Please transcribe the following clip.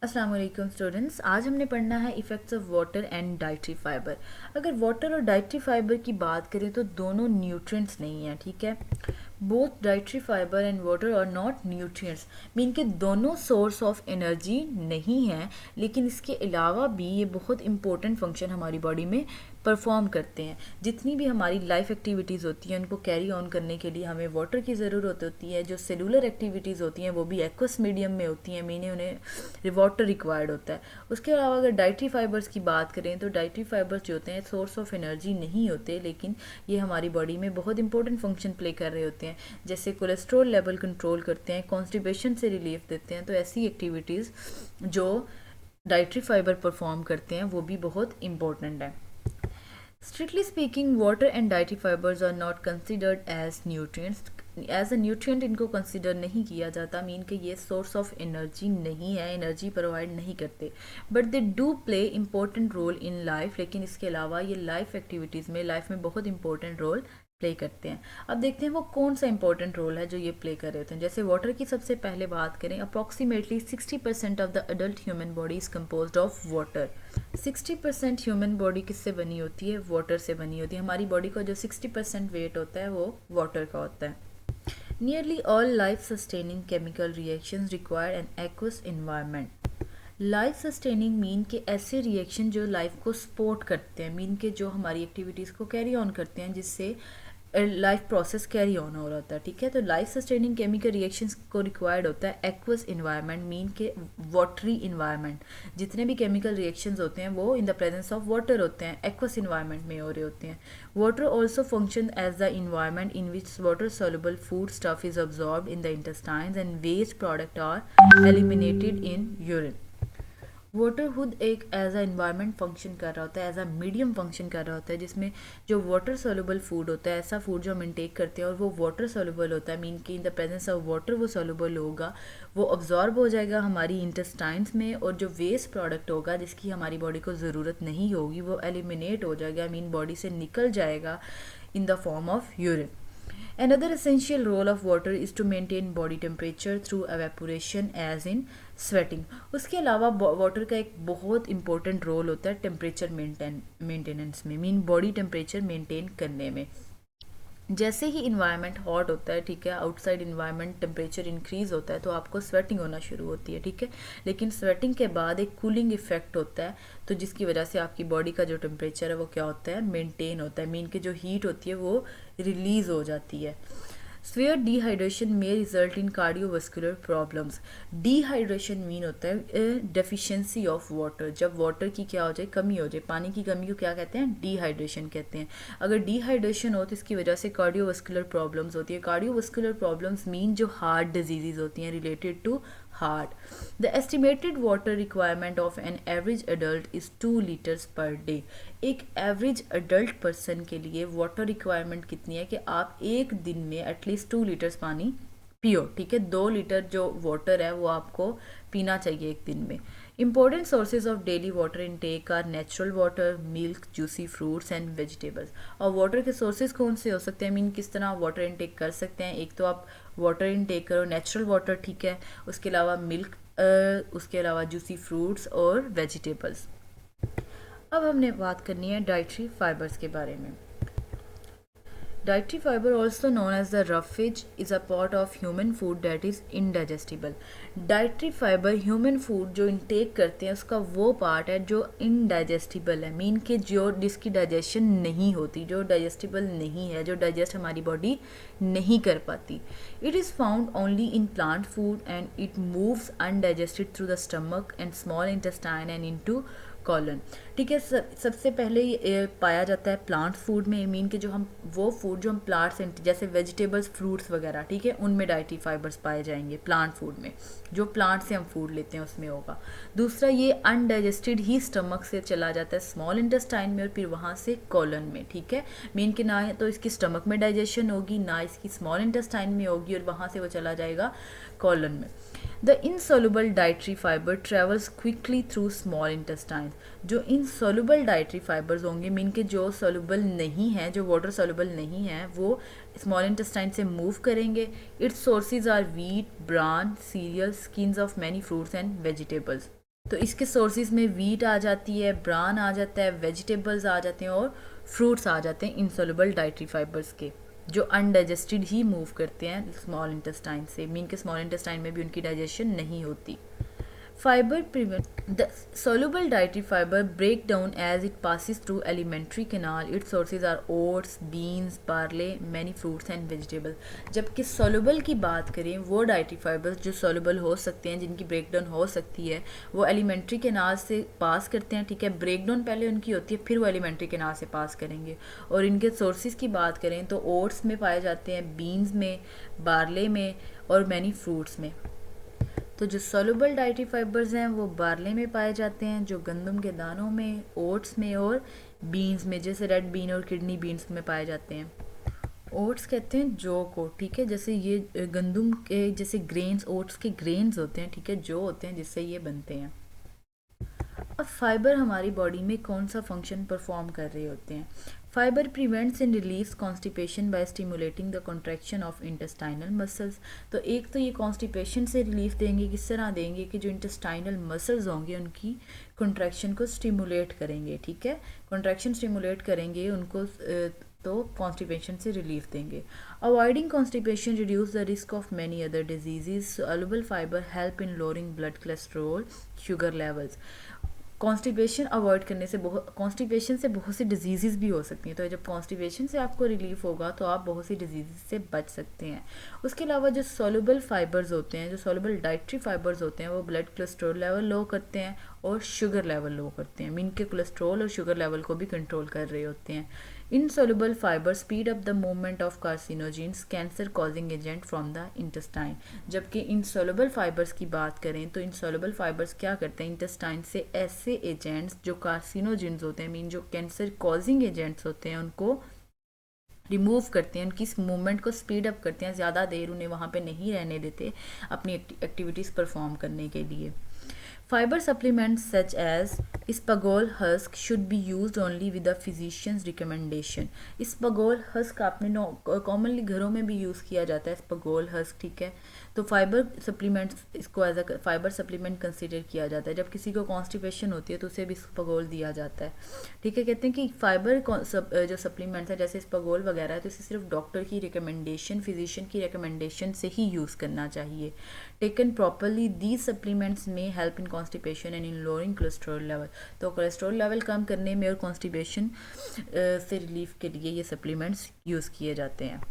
अस्सलाम वालेकुम स्टूडेंट्स। आज हमने पढ़ना है effects of water and dietary fibre. अगर वाटर और डाइटरी फाइबर की बात करें तो दोनों न्यूट्रिएंट्स नहीं हैं, ठीक है। Both dietary fibre and water are not nutrients, mean के दोनों सोर्स ऑफ एनर्जी नहीं हैं, लेकिन इसके अलावा भी ये बहुत इंपॉर्टेंट फंक्शन हमारी बॉडी में परफॉर्म करते हैं। जितनी भी हमारी लाइफ एक्टिविटीज़ होती हैं उनको कैरी ऑन करने के लिए हमें वाटर की ज़रूरत होती है। जो सेलुलर एक्टिविटीज़ होती हैं वो भी एक्वस मीडियम में होती हैं, मीने उन्हें वाटर रिक्वायर्ड होता है। उसके अलावा अगर डाइटरी फाइबर्स की बात करें तो डाइटरी फाइबर्स जो होते हैं सोर्स ऑफ एनर्जी नहीं होते, लेकिन ये हमारी बॉडी में बहुत इंपॉर्टेंट फंक्शन प्ले कर रहे होते हैं। जैसे कोलेस्ट्रॉल लेवल कंट्रोल करते हैं, कॉन्स्टिपेशन से रिलीफ देते हैं। तो ऐसी एक्टिविटीज़ जो डाइटरी फाइबर परफॉर्म करते हैं वो भी बहुत इंपॉर्टेंट है। Strictly speaking, water and dietary fibers are not considered as nutrients. As a nutrient इनको कंसिडर नहीं किया जाता, मीन कि ये सोर्स ऑफ एनर्जी नहीं है, एनर्जी प्रोवाइड नहीं करते, but they do play important role in life. लेकिन इसके अलावा ये लाइफ एक्टिविटीज़ में लाइफ में बहुत इंपॉर्टेंट रोल प्ले करते हैं। अब देखते हैं वो कौन सा इंपॉर्टेंट रोल है जो ये प्ले कर रहे होते हैं। जैसे वाटर की सबसे पहले बात करें, approximately 60% of the adult human body is composed of water. 60% human body किससे बनी होती है? वाटर से बनी होती है। हमारी बॉडी का जो 60% वेट होता है वो वाटर का होता है। Nearly all life sustaining chemical reactions require an aqueous environment. Life sustaining mean के ऐसे रिएक्शन जो लाइफ को सपोर्ट करते हैं, मीन के जो हमारी एक्टिविटीज़ को कैरी ऑन करते हैं, जिससे लाइफ प्रोसेस कैरी ऑन हो रहा होता है, ठीक है। तो लाइफ सस्टेनिंग केमिकल रिएक्शंस को रिक्वायर्ड होता है एक्वस इन्वायरमेंट, मीन के वाटरी इन्वायरमेंट। जितने भी केमिकल रिएक्शंस होते हैं वो in the presence of water होते हैं, एक्वस इन्वायरमेंट में हो रहे होते हैं। Water also function as the environment in which water soluble food stuff is absorbed in the intestines and waste product are eliminated in urine. Water खुद एक as a environment function कर रहा होता है, एज अ मीडियम फंक्शन कर रहा होता है, जिसमें जो वाटर सोलुबल फूड होता है, ऐसा फूड जो हम इंटेक करते हैं और वो वाटर सोलुबल होता है, मीन कि इन द प्रेजेंस ऑफ वाटर वो सोलुबल होगा, वो अब्जॉर्ब हो जाएगा हमारी इंटेस्टाइन्स में, और जो वेस्ट प्रोडक्ट होगा जिसकी हमारी बॉडी को ज़रूरत नहीं होगी वो एलिमिनेट हो जाएगा, मीन बॉडी से निकल जाएगा in the form of urine. Another essential role of water is to maintain body temperature through evaporation as in sweating. उसके अलावा वाटर का एक बहुत इंपॉर्टेंट रोल होता है टेम्परेचर मेंटेनेंस में, मीन बॉडी टेम्परेचर मेंटेन करने में। जैसे ही इन्वायरमेंट हॉट होता है, ठीक है, आउटसाइड इन्वायरमेंट टेम्परेचर इंक्रीज होता है तो आपको स्वेटिंग होना शुरू होती है, ठीक है। लेकिन स्वेटिंग के बाद एक कूलिंग इफेक्ट होता है, तो जिसकी वजह से आपकी बॉडी का जो टेम्परेचर है वो क्या होता है? मेंटेन होता है, मीन कि जो हीट होती है वो रिलीज हो जाती है। Severe dehydration may result in cardiovascular problems. Dehydration mean होता है डेफिशिएंसी ऑफ वाटर। जब वाटर की क्या हो जाए? कमी हो जाए, पानी की कमी को क्या कहते हैं? डिहाइड्रेशन कहते हैं। अगर डिहाइड्रेशन हो तो इसकी वजह से कार्डियोवास्कुलर प्रॉब्लम्स होती है। कार्डियोवास्कुलर प्रॉब्लम्स मीन जो हार्ट डिजीज़ होती हैं related to heart. The estimated water requirement of an average adult is 2 liters per day. एक एवरेज अडल्ट पर्सन के लिए वाटर रिक्वायरमेंट कितनी है कि आप एक दिन में एटलीस्ट 2 लीटर्स पानी पियो, ठीक है। 2 लीटर जो वाटर है वो आपको पीना चाहिए एक दिन में। Important sources of daily water intake are natural water, milk, juicy fruits and vegetables. और वाटर के सोर्सेज कौन से हो सकते हैं, मीन किस तरह वाटर इनटेक कर सकते हैं? एक तो आप वाटर इनटेक करो नेचुरल वाटर, ठीक है। उसके अलावा मिल्क, उसके अलावा जूसी फ्रूट्स और वेजिटेबल्स। अब हमने बात करनी है डाइटरी फाइबर्स के बारे में। Dietary fiber, also known as the roughage, is a part of human food that is indigestible. Dietary fiber human food जो intake करते हैं उसका वो पार्ट है जो indigestible है, मीन कि जो जिसकी डाइजेशन नहीं होती, जो डाइजेस्टिबल नहीं है, जो डाइजेस्ट हमारी बॉडी नहीं कर पाती. It is found only in plant food and it moves undigested through the stomach and small intestine and into colon, ठीक है। सबसे पहले ये पाया जाता है प्लांट फूड में, मीन के जो हम वो फूड जो हम प्लांट से जैसे वेजिटेबल्स, फ्रूट्स वगैरह, ठीक है, उनमें डाइटरी फाइबर्स पाए जाएंगे प्लांट फूड में, जो प्लांट से हम फूड लेते हैं उसमें होगा। दूसरा, ये अनडाइजेस्टेड ही स्टमक से चला जाता है स्मॉल इंटेस्टाइन में और फिर वहाँ से कॉलन में, ठीक है। मीन कि ना तो इसकी स्टमक में डाइजेशन होगी, ना इसकी स्मॉल इंटेस्टाइन में होगी, और वहाँ से वो चला जाएगा कॉलन में। The insoluble dietary fibre travels quickly through small intestine. जो इनसॉल्युबल डाइटरी फाइबर्स होंगे, मीन के जो सॉल्युबल नहीं है, जो वाटर सॉल्युबल नहीं है, वो स्मॉल इंटेस्टाइन से मूव करेंगे. Its sources are wheat, bran, cereal, skins of many fruits and vegetables. तो इसके सोर्सेज में वीट आ जाती है, ब्रान आ जाता है, वेजिटेबल्स आ जाते हैं और फ्रूट्स आ जाते हैं इनसॉल्युबल डाइटरी फाइबर्स के, जो अनडाइजेस्टेड ही मूव करते हैं स्मॉल इंटेस्टाइन से, मीन के स्मॉल इंटेस्टाइन में भी उनकी डाइजेशन नहीं होती। Fiber prevent the soluble dietary fiber break down as it passes through alimentary canal. Its sources are oats, beans, barley, many fruits and vegetables. जबकि soluble की बात करें, वो डाइटरी फाइबर्स जो soluble हो सकते हैं, जिनकी ब्रेक डाउन हो सकती है, वो एलिमेंट्री केनाल से पास करते हैं, ठीक है। ब्रेक डाउन पहले उनकी होती है, फिर वो एलिमेंट्री केनाल से पास करेंगे। और इनके सोर्सेज की बात करें तो ओट्स में पाए जाते हैं, बीन्स में, बार्ले में और मैनी फ्रूट्स में। तो जो सॉल्युबल डाइटरी फाइबर्स हैं वो बार्ले में पाए जाते हैं, जो गंदम के दानों में, ओट्स में और बीन्स में, जैसे रेड बीन और किडनी बीन्स में पाए जाते हैं। ओट्स कहते हैं जौ को, ठीक है, जैसे ये गंदम के जैसे ग्रेन्स, ओट्स के ग्रेन्स होते हैं, ठीक है, जौ होते हैं जिससे ये बनते हैं। अब फाइबर हमारी बॉडी में कौन सा फंक्शन परफॉर्म कर रहे होते हैं? Fibre prevents and relieves constipation by stimulating the contraction of intestinal muscles. तो एक तो ये कॉन्स्टिपेशन से रिलीफ देंगे, किस तरह देंगे कि जो इंटेस्टाइनल मसल्स होंगे उनकी कॉन्ट्रैक्शन को स्टिमुलेट करेंगे, ठीक है, कॉन्ट्रैक्शन स्टिमुलेट करेंगे उनको, तो कॉन्स्टिपेशन से रिलीफ देंगे। Avoiding constipation reduce the risk of many other diseases. Soluble fibre help in lowering blood cholesterol, sugar levels. Constipation avoid करने से कॉन्स्टिपेशन से बहुत सी डिजीज़ भी हो सकती हैं, तो जब कॉन्स्टिपेशन से आपको रिलीफ होगा तो आप बहुत सी डिजीज़ से बच सकते हैं। उसके अलावा जो सॉल्युबल फाइबर्स होते हैं, जो सॉल्युबल डाइटरी फाइबर्स होते हैं, वो ब्लड कोलेस्ट्रॉल लेवल लो करते हैं और शुगर लेवल लो करते हैं, मीन के कोलेस्ट्रॉल और शुगर लेवल को भी कंट्रोल कर रहे होते हैं। Insoluble fibre speed up the movement of carcinogens, cancer causing agent from the intestine. जबकि इनसॉल्युबल फाइबर्स की बात करें तो इनसॉल्युबल फाइबर्स क्या करते हैं, इंटेस्टाइन से ऐसे एजेंट्स जो कार्सिनोजेंस होते हैं, मीन जो कैंसर कॉजिंग एजेंट्स होते हैं, उनको रिमूव करते हैं, उनकी मूवमेंट को स्पीड अप करते हैं, ज़्यादा देर उन्हें वहाँ पे नहीं रहने देते अपनी एक्टिविटीज़ परफॉर्म करने के लिए। Fiber supplements such as Ispaghol husk should be used only with a physician's recommendation. Ispaghol husk आपने कॉमनली घरों में भी यूज़ किया जाता है, Ispaghol husk, ठीक है। तो फाइबर सप्लीमेंट्स इसको as a fibre supplement consider किया जाता है। जब किसी को कॉन्स्टिपेशन होती है तो उसे भी Ispaghol दिया जाता है, ठीक है। कहते हैं कि फाइबर जो सप्लीमेंट्स है जैसे Ispaghol वगैरह है, तो इसे सिर्फ डॉक्टर की रिकमेंडेशन, फिजिशियन की रिकमेंडेशन से ही यूज़ करना चाहिए। टेकन प्रॉपरली दीज सप्लीमेंट्स में help in constipation and in lowering cholesterol level. तो कोलेस्ट्रॉल लेवल कम करने में और कॉन्स्टिपेशन से रिलीफ के लिए ये सप्लीमेंट्स यूज़ किए जाते हैं।